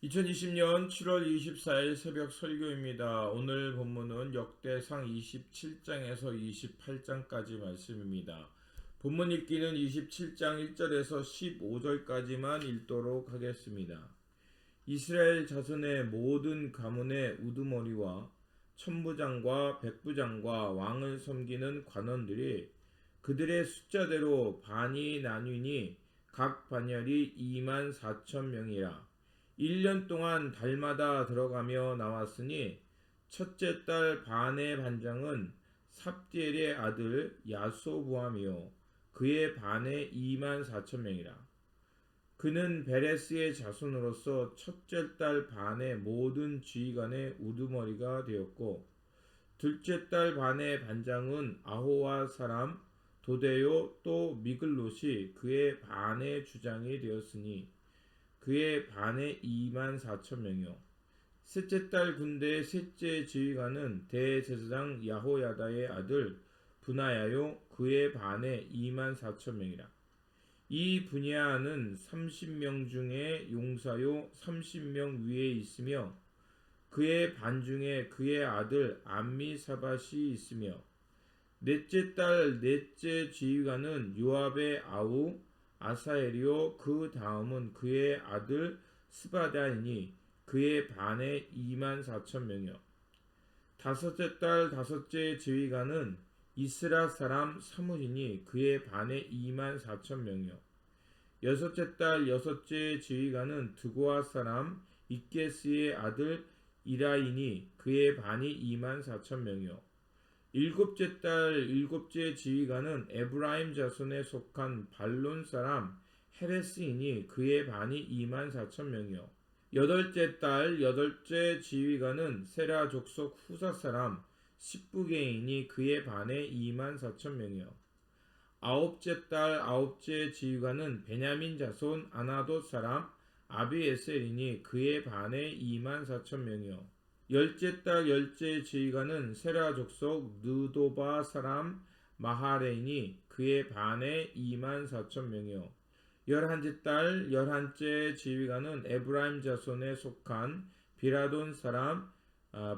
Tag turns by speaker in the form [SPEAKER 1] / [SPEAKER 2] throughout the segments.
[SPEAKER 1] 2020년 7월 24일 새벽 설교입니다. 오늘 본문은 역대상 27장에서 28장까지 말씀입니다. 본문 읽기는 27장 1절에서 15절까지만 읽도록 하겠습니다. 이스라엘 자손의 모든 가문의 우두머리와 천부장과 백부장과 왕을 섬기는 관원들이 그들의 숫자대로 반이 나뉘니 각 반열이 2만 4천 명이라. 1년 동안 달마다 들어가며 나왔으니 첫째 달 반의 반장은 삽디엘의 아들 야소보암이요 그의 반에 2만 4천 명이라. 그는 베레스의 자손으로서 첫째 달 반의 모든 지휘관의 우두머리가 되었고, 둘째 달 반의 반장은 아호와 사람 도데요 또 미글롯이 그의 반의 주장이 되었으니 그의 반에 2만 4천 명이요. 셋째 달 군대의 셋째 지휘관은 대제사장 야호야다의 아들 분하야요 그의 반에 2만 4천 명이라. 이 분야는 30명 중에 용사요 30명 위에 있으며 그의 반 중에 그의 아들 암미사밧이 있으며, 넷째 달 넷째 지휘관은 요압의 아우 아사엘이요 그 다음은 그의 아들 스바다이니 그의 반에 2만 4천 명이요. 다섯째 달 다섯째 지휘관은 이스라 사람 사무이니 그의 반에 2만 4천 명이요. 여섯째 달 여섯째 지휘관은 드고아 사람 이게스의 아들 이라이니 그의 반이 2만 4천 명이요. 일곱째 달 일곱째 지휘관은 에브라임 자손에 속한 발론 사람 헤레스이니 그의 반이 2만 4천 명이요. 여덟째 달 여덟째 지휘관은 세라 족속 후사 사람 십부게이니 그의 반에 2만 4천 명이요. 아홉째 달 아홉째 지휘관은 베냐민 자손 아나돗 사람 아비에셀이니 그의 반에 2만 4천 명이요. 열째 달 열째 지휘관은 세라 족속 느도바 사람 마하레이니 그의 반에 2만 4천 명이요. 열한째 달 열한째 지휘관은 에브라임 자손에 속한 비라돈 사람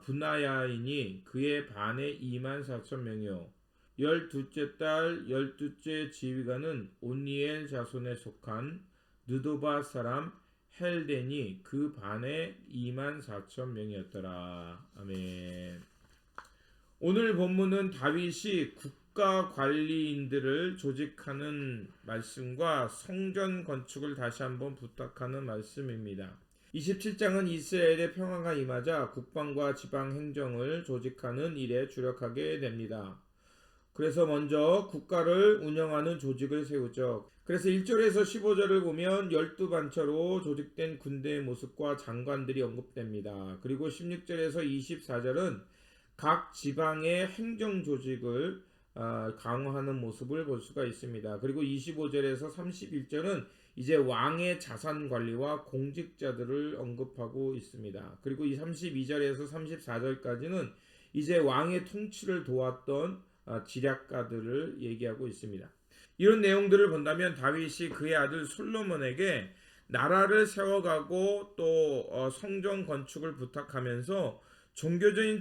[SPEAKER 1] 분하야이니 그의 반에 2만 4천 명이요. 열두째 달 열두째 지휘관은 온니엘 자손에 속한 느도바 사람 헬덴이 그 반에 2만 4천 명이었더라. 아멘. 오늘 본문은 다윗이 국가관리인들을 조직하는 말씀과 성전 건축을 다시 한번 부탁하는 말씀입니다. 27장은 이스라엘의 평화가 임하자 국방과 지방 행정을 조직하는 일에 주력하게 됩니다. 그래서 먼저 국가를 운영하는 조직을 세우죠. 그래서 1절에서 15절을 보면 12반차로 조직된 군대의 모습과 장관들이 언급됩니다. 그리고 16절에서 24절은 각 지방의 행정 조직을 강화하는 모습을 볼 수가 있습니다. 그리고 25절에서 31절은 이제 왕의 자산 관리와 공직자들을 언급하고 있습니다. 그리고 이 32절에서 34절까지는 이제 왕의 통치를 도왔던 지략가들을 얘기하고 있습니다. 이런 내용들을 본다면 다윗이 그의 아들 솔로몬에게 나라를 세워가고 또 성전 건축을 부탁하면서 종교적인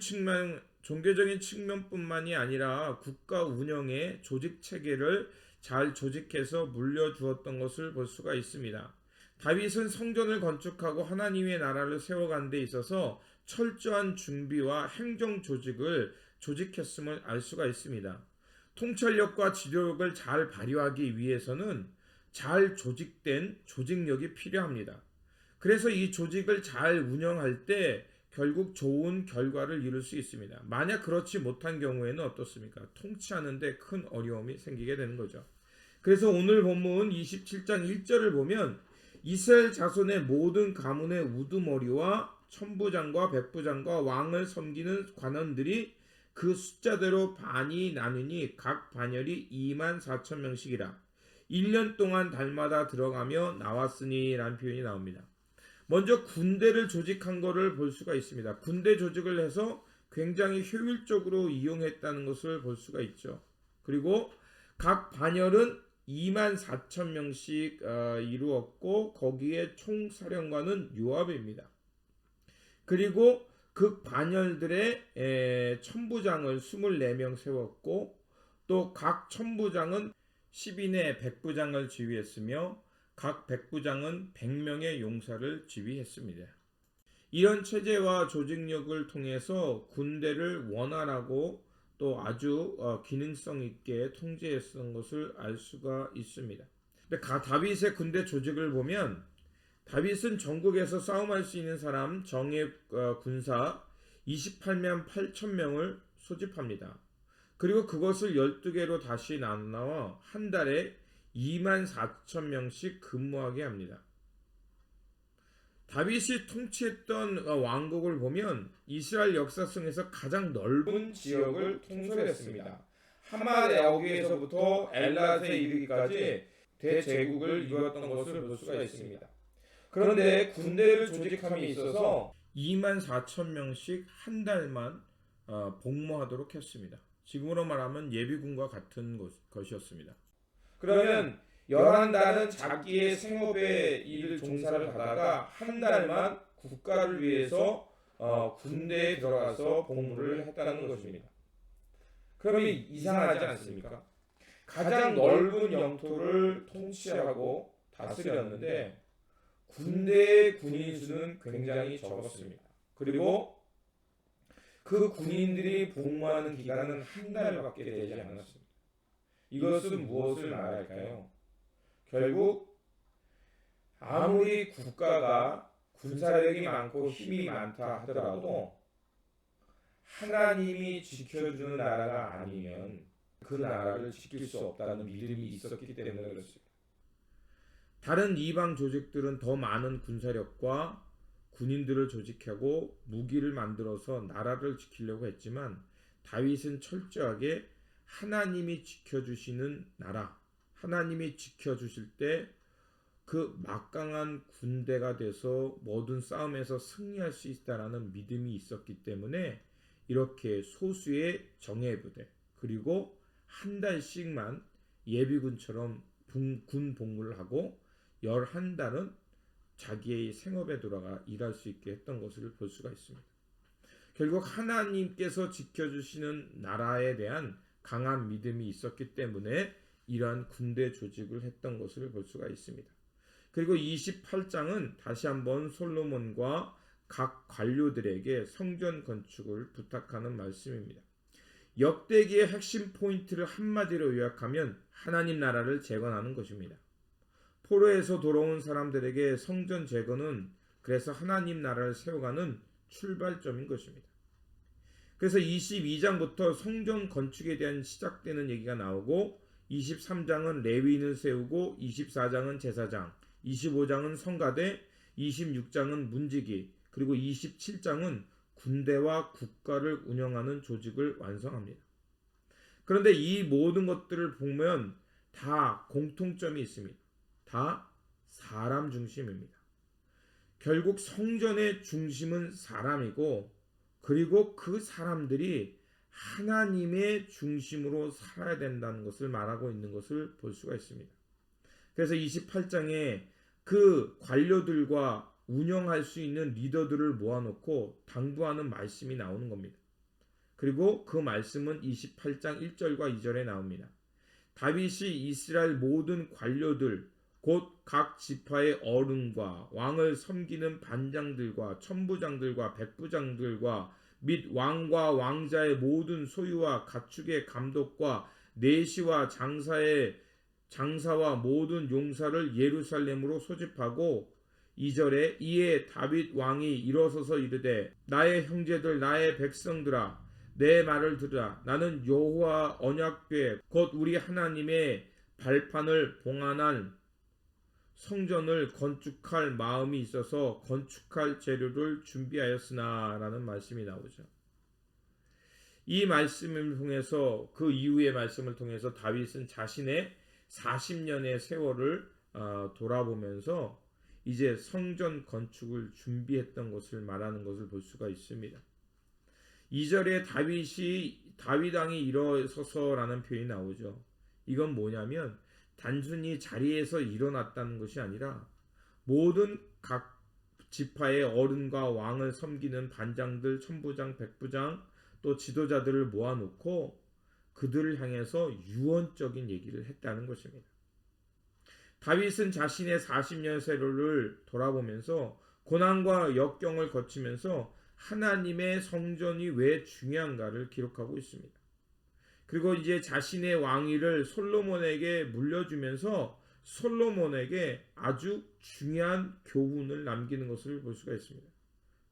[SPEAKER 1] 측면뿐만이 아니라 국가 운영의 조직 체계를 잘 조직해서 물려주었던 것을 볼 수가 있습니다. 다윗은 성전을 건축하고 하나님의 나라를 세워가는 데 있어서 철저한 준비와 행정 조직을 조직했음을 알 수가 있습니다. 통찰력과 지도력을 잘 발휘하기 위해서는 잘 조직된 조직력이 필요합니다. 그래서 이 조직을 잘 운영할 때 결국 좋은 결과를 이룰 수 있습니다. 만약 그렇지 못한 경우에는 어떻습니까? 통치하는 데 큰 어려움이 생기게 되는 거죠. 그래서 오늘 본문 27장 1절을 보면 이스라엘 자손의 모든 가문의 우두머리와 천부장과 백부장과 왕을 섬기는 관원들이 그 숫자대로 반이 나누니 각 반열이 2만 4천 명씩이라. 1년 동안 달마다 들어가며 나왔으니 라는 표현이 나옵니다. 먼저 군대를 조직한 것을 볼 수가 있습니다. 군대 조직을 해서 굉장히 효율적으로 이용했다는 것을 볼 수가 있죠. 그리고 각 반열은 2만 4천 명씩 이루었고 거기에 총사령관은 요압입니다. 그리고 그 반열들의 천부장을 24명 세웠고 또 각 천부장은 10인의 백부장을 지휘했으며 각 백부장은 100명의 용사를 지휘했습니다. 이런 체제와 조직력을 통해서 군대를 원활하고 또 아주 기능성 있게 통제했던 것을 알 수가 있습니다. 근데 다윗의 군대 조직을 보면 다윗은 전국에서 싸움할 수 있는 사람 정예 군사 28만 8천 명을 소집합니다. 그리고 그것을 12개로 다시 나눠 한 달에 2만 4천 명씩 근무하게 합니다. 다윗이 통치했던 왕국을 보면 이스라엘 역사성에서 가장 넓은 지역을 통솔했습니다. 하마야옥에서부터 엘랏에 이르기까지 대제국을 이루었던 것을 볼 수가 있습니다. 그런데 군대를 조직함에 있어서 2만 4천 명씩 한 달만 복무하도록 했습니다. 지금으로 말하면 예비군과 같은 것이었습니다. 그러면 11달은 자기의 생업에 일을 종사를 하다가 한 달만 국가를 위해서 군대에 들어가서 복무를 했다는 것입니다. 그러면 이상하지 않습니까? 가장 넓은 영토를 통치하고 다스렸는데 군대의 군인 수는 굉장히 적었습니다. 그리고 그 군인들이 복무하는 기간은 한 달밖에 되지 않았습니다. 이것은 무엇을 말할까요? 결국 아무리 국가가 군사력이 많고 힘이 많다 하더라도 하나님이 지켜주는 나라가 아니면 그 나라를 지킬 수 없다는 믿음이 있었기 때문에 그렇습니다. 다른 이방 조직들은 더 많은 군사력과 군인들을 조직하고 무기를 만들어서 나라를 지키려고 했지만 다윗은 철저하게 하나님이 지켜주시는 나라, 하나님이 지켜주실 때 그 막강한 군대가 돼서 모든 싸움에서 승리할 수 있다라는 믿음이 있었기 때문에 이렇게 소수의 정예부대 그리고 한 달씩만 예비군처럼 군 복무를 하고 11달은 자기의 생업에 돌아가 일할 수 있게 했던 것을 볼 수가 있습니다. 결국 하나님께서 지켜주시는 나라에 대한 강한 믿음이 있었기 때문에 이러한 군대 조직을 했던 것을 볼 수가 있습니다. 그리고 28장은 다시 한번 솔로몬과 각 관료들에게 성전 건축을 부탁하는 말씀입니다. 역대기의 핵심 포인트를 한마디로 요약하면 하나님 나라를 재건하는 것입니다. 포로에서 돌아온 사람들에게 성전 재건은 그래서 하나님 나라를 세워가는 출발점인 것입니다. 그래서 22장부터 성전 건축에 대한 시작되는 얘기가 나오고 23장은 레위인을 세우고 24장은 제사장, 25장은 성가대, 26장은 문지기, 그리고 27장은 군대와 국가를 운영하는 조직을 완성합니다. 그런데 이 모든 것들을 보면 다 공통점이 있습니다. 다 사람 중심입니다. 결국 성전의 중심은 사람이고 그리고 그 사람들이 하나님의 중심으로 살아야 된다는 것을 말하고 있는 것을 볼 수가 있습니다. 그래서 28장에 그 관료들과 운영할 수 있는 리더들을 모아놓고 당부하는 말씀이 나오는 겁니다. 그리고 그 말씀은 28장 1절과 2절에 나옵니다. 다윗이 이스라엘 모든 관료들 곧 각 지파의 어른과 왕을 섬기는 반장들과 천부장들과 백부장들과 및 왕과 왕자의 모든 소유와 가축의 감독과 내시와 장사와 모든 용사를 예루살렘으로 소집하고 2절에 이에 다윗 왕이 일어서서 이르되 나의 형제들 나의 백성들아 내 말을 들으라. 나는 여호와 언약궤 곧 우리 하나님의 발판을 봉안한 성전을 건축할 마음이 있어서 건축할 재료를 준비하였으나 라는 말씀이 나오죠. 이 말씀을 통해서 그 이후의 말씀을 통해서 다윗은 자신의 40년의 세월을 돌아보면서 이제 성전 건축을 준비했던 것을 말하는 것을 볼 수가 있습니다. 2절에 다윗 왕이 일어서서라는 표현이 나오죠. 이건 뭐냐면 단순히 자리에서 일어났다는 것이 아니라 모든 각 지파의 어른과 왕을 섬기는 반장들, 천부장, 백부장 또 지도자들을 모아놓고 그들을 향해서 유언적인 얘기를 했다는 것입니다. 다윗은 자신의 40년 세로를 돌아보면서 고난과 역경을 거치면서 하나님의 성전이 왜 중요한가를 기록하고 있습니다. 그리고 이제 자신의 왕위를 솔로몬에게 물려주면서 솔로몬에게 아주 중요한 교훈을 남기는 것을 볼 수가 있습니다.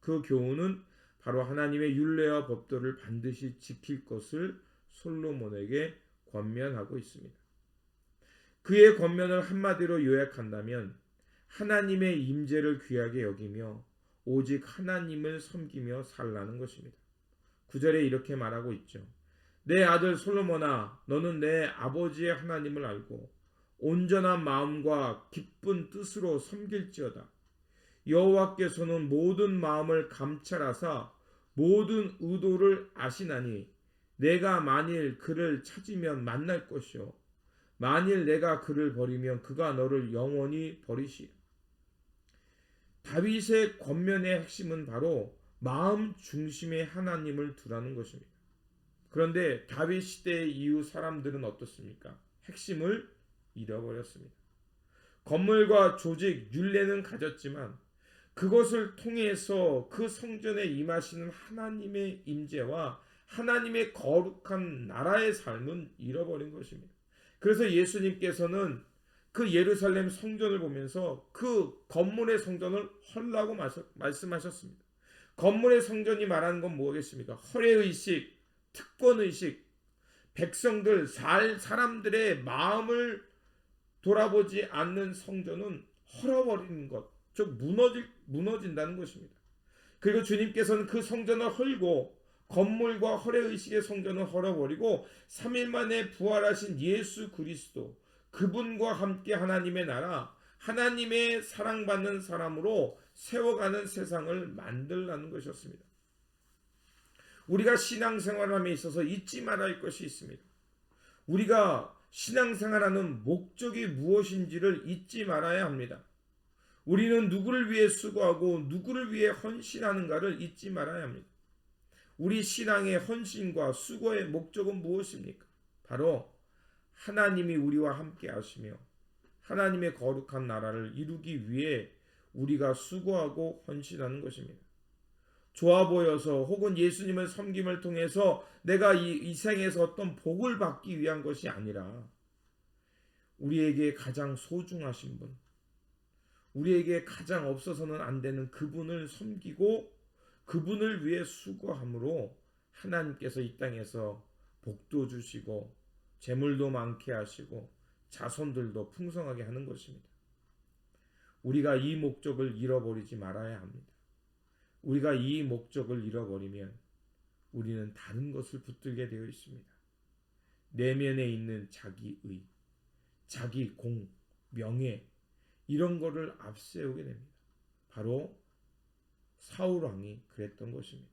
[SPEAKER 1] 그 교훈은 바로 하나님의 율례와 법도를 반드시 지킬 것을 솔로몬에게 권면하고 있습니다. 그의 권면을 한마디로 요약한다면 하나님의 임재를 귀하게 여기며 오직 하나님을 섬기며 살라는 것입니다. 9절에 이렇게 말하고 있죠. 내 아들 솔로몬아, 너는 내 아버지의 하나님을 알고 온전한 마음과 기쁜 뜻으로 섬길지어다. 여호와께서는 모든 마음을 감찰하사 모든 의도를 아시나니 내가 만일 그를 찾으면 만날 것이요 만일 내가 그를 버리면 그가 너를 영원히 버리시리라. 다윗의 권면의 핵심은 바로 마음 중심의 하나님을 두라는 것입니다. 그런데 다윗 시대 이후 사람들은 어떻습니까? 핵심을 잃어버렸습니다. 건물과 조직, 율례는 가졌지만 그것을 통해서 그 성전에 임하시는 하나님의 임재와 하나님의 거룩한 나라의 삶은 잃어버린 것입니다. 그래서 예수님께서는 그 예루살렘 성전을 보면서 그 건물의 성전을 헐라고 말씀하셨습니다. 건물의 성전이 말하는 건 뭐겠습니까? 허례의식, 특권의식, 백성들, 사람들의 마음을 돌아보지 않는 성전은 헐어버리는 것, 즉 무너진다는 것입니다. 그리고 주님께서는 그 성전을 헐고 건물과 허례의식의 성전을 헐어버리고 3일 만에 부활하신 예수 그리스도, 그분과 함께 하나님의 나라, 하나님의 사랑받는 사람으로 세워가는 세상을 만들라는 것이었습니다. 우리가 신앙생활함에 있어서 잊지 말아야 할 것이 있습니다. 우리가 신앙생활하는 목적이 무엇인지를 잊지 말아야 합니다. 우리는 누구를 위해 수고하고 누구를 위해 헌신하는가를 잊지 말아야 합니다. 우리 신앙의 헌신과 수고의 목적은 무엇입니까? 바로 하나님이 우리와 함께 하시며 하나님의 거룩한 나라를 이루기 위해 우리가 수고하고 헌신하는 것입니다. 좋아 보여서 혹은 예수님을 섬김을 통해서 내가 이 생에서 어떤 복을 받기 위한 것이 아니라 우리에게 가장 소중하신 분, 우리에게 가장 없어서는 안 되는 그분을 섬기고 그분을 위해 수고함으로 하나님께서 이 땅에서 복도 주시고 재물도 많게 하시고 자손들도 풍성하게 하는 것입니다. 우리가 이 목적을 잃어버리지 말아야 합니다. 우리가 이 목적을 잃어버리면 우리는 다른 것을 붙들게 되어 있습니다. 내면에 있는 자기의, 자기 공, 명예 이런 거를 앞세우게 됩니다. 바로 사울 왕이 그랬던 것입니다.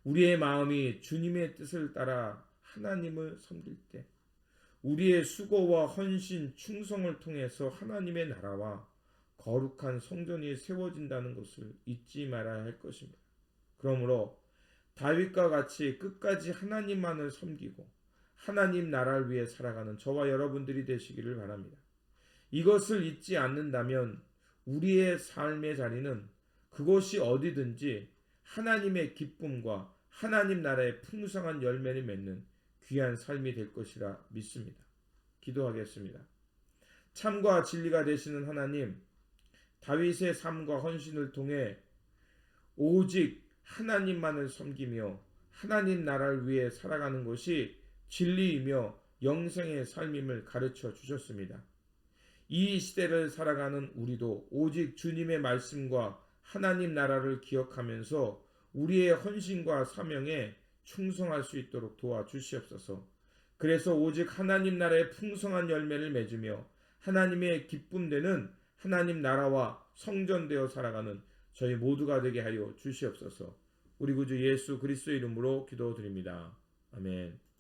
[SPEAKER 1] 우리의 마음이 주님의 뜻을 따라 하나님을 섬길 때 우리의 수고와 헌신, 충성을 통해서 하나님의 나라와 거룩한 성전이 세워진다는 것을 잊지 말아야 할 것입니다. 그러므로 다윗과 같이 끝까지 하나님만을 섬기고 하나님 나라를 위해 살아가는 저와 여러분들이 되시기를 바랍니다. 이것을 잊지 않는다면 우리의 삶의 자리는 그것이 어디든지 하나님의 기쁨과 하나님 나라의 풍성한 열매를 맺는 귀한 삶이 될 것이라 믿습니다. 기도하겠습니다. 참과 진리가 되시는 하나님, 다윗의 삶과 헌신을 통해 오직 하나님만을 섬기며 하나님 나라를 위해 살아가는 것이 진리이며 영생의 삶임을 가르쳐 주셨습니다. 이 시대를 살아가는 우리도 오직 주님의 말씀과 하나님 나라를 기억하면서 우리의 헌신과 사명에 충성할 수 있도록 도와주시옵소서. 그래서 오직 하나님 나라의 풍성한 열매를 맺으며 하나님의 기쁨되는 하나님 나라와 성전되어 살아가는 저희 모두가 되게 하여 주시옵소서. 우리 구주 예수 그리스도 이름으로 기도드립니다. 아멘.